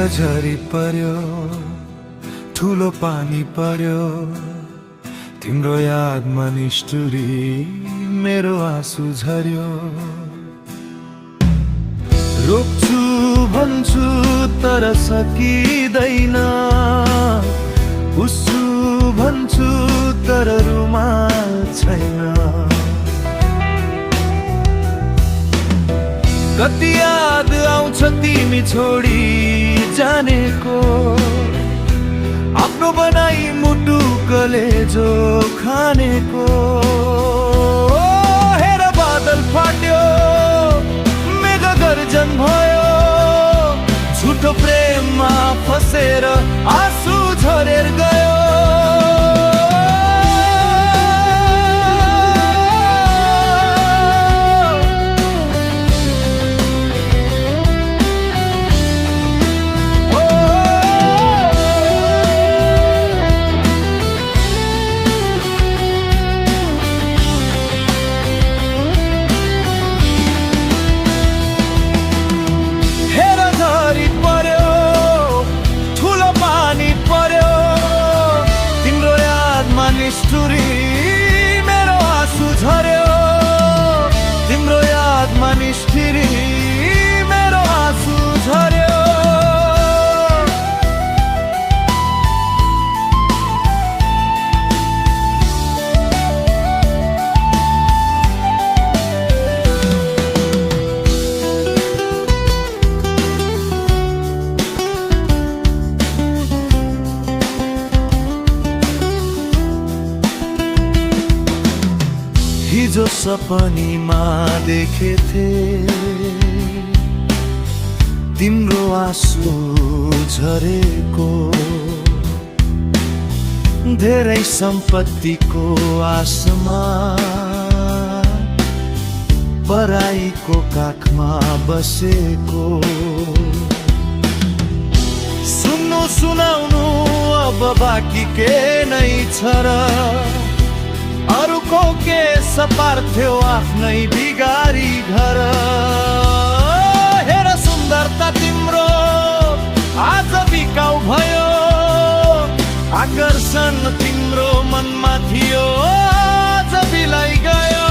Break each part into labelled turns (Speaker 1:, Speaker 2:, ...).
Speaker 1: झरी पर्यो, ठुलो पानी पर्यो, तिम्रो यादमा निष्ठुरी मेरो आँसु झर्यो। रोक्छु भन्छु तर सकिँदैन, बुझ्छु भन्छु तर रुमाल छैन। कति याद आउँछ तिमी छोडी जानेको, आफ्नो बनाई मुटु कलेजो खानेको। हेर बादल फाट्यो, मेघ गर्जन भयो, झुटो प्रेममा फसेर आँसु झरेर गयो। निष्ठुरी मेरो आँसु झर्यो, तिम्रो यादमा निष्ठुरी मेरो आँसु झर्यो। हिजो सपनीमा देखेथे तिम्रो आँसु झरेको, धेरै सम्पत्तिको आशमा पराईको काखमा बसेको। सुन्नु सुनाउनु अब बाँकी के नै छ र, अरूको के सपार्थ्यो आफ्नै बिगारी घर। हेर सुन्दरता तिम्रो आज बिकाउ भयो, आकर्षण तिम्रो मनमा थियो आज बिलाई गयो।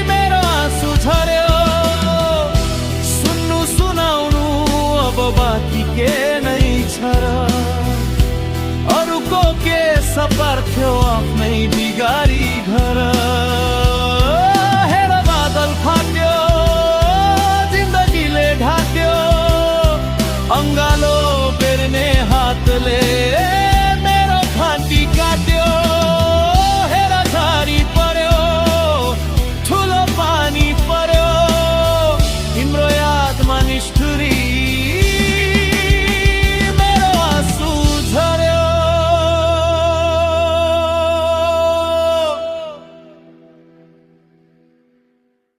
Speaker 1: मेरो आँसु झर्यो, सुन्नु सुनाउनु अब बाँकी के नै छ र, अरूको के सपार्थ्यो आफ्नै बिगारी घर।